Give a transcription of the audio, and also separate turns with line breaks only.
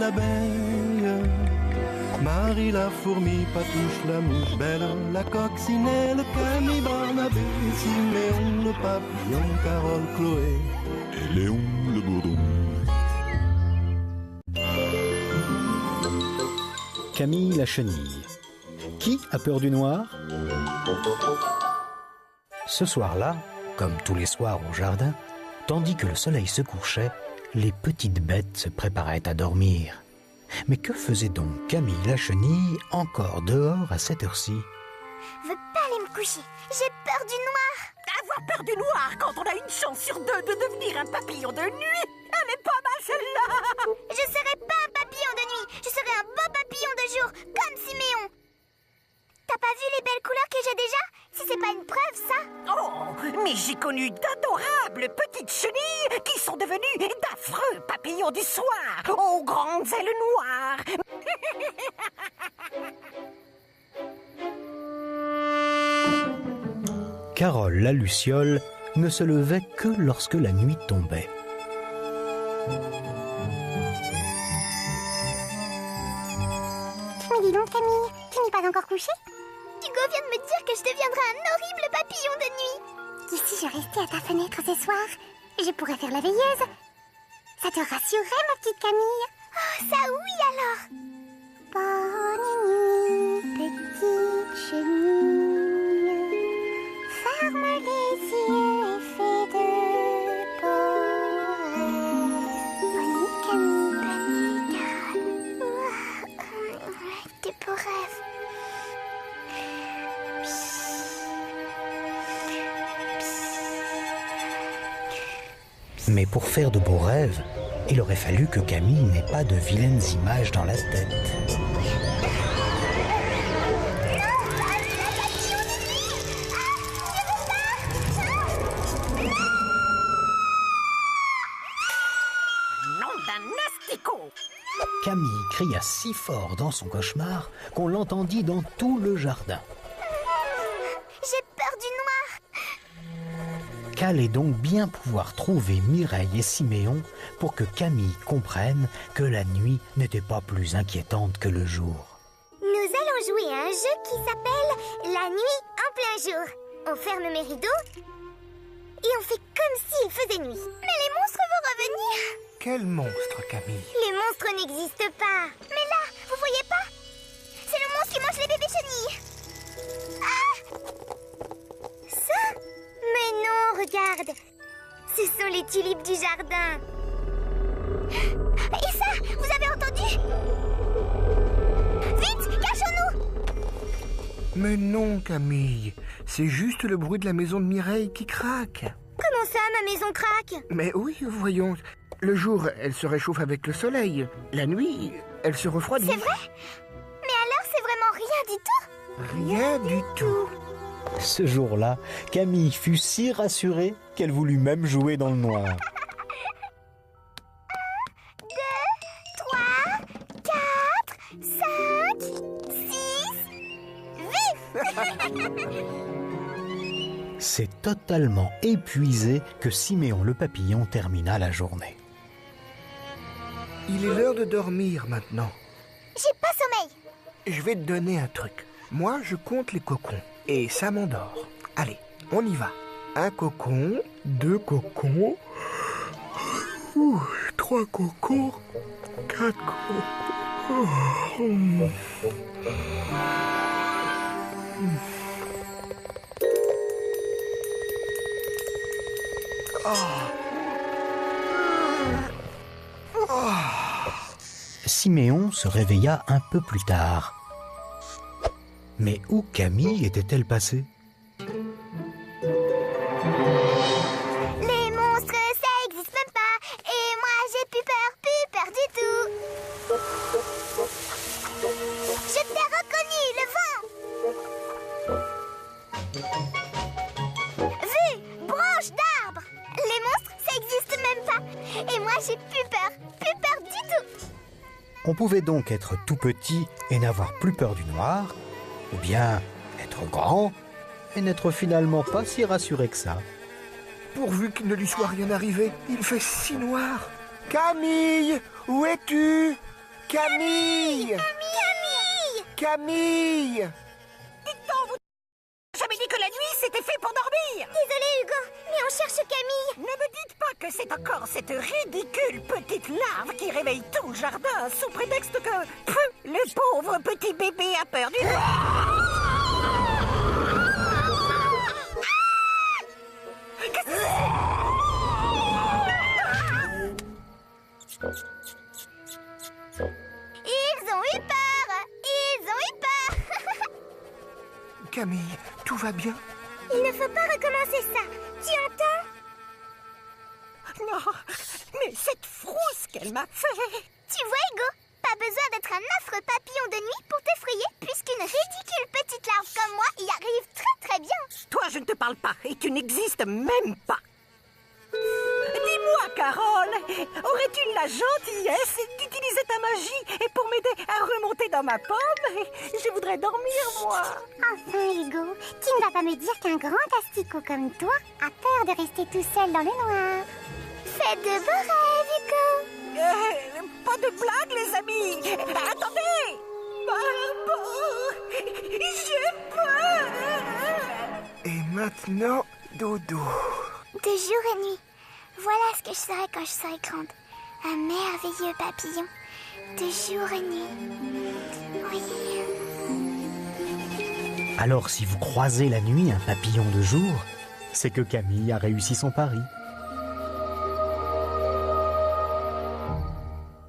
l'abeille. Marie la fourmi, Patouche la mouche belle, la coccinelle, Camille, Barnabé, Siméon le papillon, Carole, Chloé et Léon le bourdon.
Camille la chenille. Qui a peur du noir? Ce soir-là, comme tous les soirs au jardin, tandis que le soleil se couchait, les petites bêtes se préparaient à dormir. Mais que faisait donc Camille la chenille encore dehors à cette heure-ci?
Je veux pas aller me coucher, j'ai peur du noir.
Avoir peur du noir quand on a une chance sur deux de devenir un papillon de nuit, elle est pas mal celle-là.
Je serai pas un papillon de nuit, je serai un beau papillon de jour, comme Siméon. T'as pas vu les belles couleurs que j'ai déjà? Si c'est pas une preuve, ça?
Oh, mais j'ai connu d'adorables petites chenilles qui sont devenues d'affreux papillons du soir, aux grandes ailes noires.
Carole la luciole ne se levait que lorsque la nuit tombait.
Mais dis donc, Camille, tu n'es pas encore couchée? Hugo vient de me dire que je deviendrai un horrible papillon de nuit. Et si je restais à ta fenêtre ce soir, je pourrais faire la veilleuse. Ça te rassurerait, ma petite Camille? Oh, ça oui alors. Bonne nuit, petite chenille. Ferme les yeux et fais de beaux rêves. Bonne nuit, Camille, petite Carole. Des beaux rêves.
Mais pour faire de beaux rêves, il aurait fallu que Camille n'ait pas de vilaines images dans la tête.
Nom d'un asticot.
Camille cria si fort dans son cauchemar qu'on l'entendit dans tout le jardin.
J'ai peur du noir.
Qu'allait donc bien pouvoir trouver Mireille et Siméon pour que Camille comprenne que la nuit n'était pas plus inquiétante que le jour?
Nous allons jouer à un jeu qui s'appelle la nuit en plein jour. On ferme mes rideaux et on fait comme s'il faisait nuit. Mais les monstres vont revenir.
Quel monstre, Camille?
Les monstres n'existent pas. Mais là, vous voyez pas? C'est le monstre qui mange les bébés chenilles. Ah! Ça? Mais non, regarde. Ce sont les tulipes du jardin. Et ça, vous avez entendu? Vite, cachons-nous!
Mais non, Camille. C'est juste le bruit de la maison de Mireille qui craque.
Comment ça, ma maison craque?
Mais oui, voyons. Le jour, elle se réchauffe avec le soleil. La nuit, elle se refroidit.
C'est vrai? Mais alors, c'est vraiment rien du tout?
Rien du tout.
Ce jour-là, Camille fut si rassurée qu'elle voulut même jouer dans le noir.
3, 4, 5, 6, vif!
C'est totalement épuisé que Siméon le papillon termina la journée.
Il est l'heure de dormir maintenant.
J'ai pas sommeil.
Je vais te donner un truc. Moi, je compte les cocons. Et ça m'endort. Allez, on y va. 1 cocon, 2 cocons, 3 cocons, 4 cocons.
Siméon se réveilla un peu plus tard. Mais où Camille était-elle passée?
Les monstres, ça existe même pas. Et moi, j'ai plus peur du tout. Je t'ai reconnu, le vent. Vue, branche d'arbre. Les monstres, ça existe même pas. Et moi, j'ai plus peur du tout.
On pouvait donc être tout petit et n'avoir plus peur du noir, ou bien être grand et n'être finalement pas si rassuré que ça.
Pourvu qu'il ne lui soit rien arrivé, il fait si noir. Camille, où es-tu? Camille! Camille!
Dites donc, vous j'avais dit que la nuit c'était fait pour dormir.
Désolée, Hugo, mais on cherche Camille.
Ne me dites pas que c'est encore cette ridicule petite larve qui réveille tout le jardin sous prétexte que le pauvre petit bébé a peur du noir.
Ils ont eu peur. Ils ont eu peur.
Camille, tout va bien?
Il ne faut pas recommencer ça. Tu entends?
Non, mais cette frousse qu'elle m'a fait.
Tu vois, Hugo, pas besoin d'être un affreux papillon de nuit pour t'effrayer, puisqu'une ridicule petite larve comme moi y arrive très très bien.
Toi, je ne te parle pas et tu n'existes même pas. Dis-moi, Carole, aurais-tu la gentillesse d'utiliser ta magie et pour m'aider à remonter dans ma pomme? Je voudrais dormir, moi.
Enfin, Hugo, tu ne vas pas me dire qu'un grand asticot comme toi a peur de rester tout seul dans le noir. Faites de beaux rêves, Hugo.
Pas de blague, les amis. Attendez. Pardon, j'ai peur.
Et maintenant, dodo.
De jour et nuit, voilà ce que je serai quand je serai grande. Un merveilleux papillon. De jour et nuit. Oui.
Alors si vous croisez la nuit un papillon de jour, c'est que Camille a réussi son pari.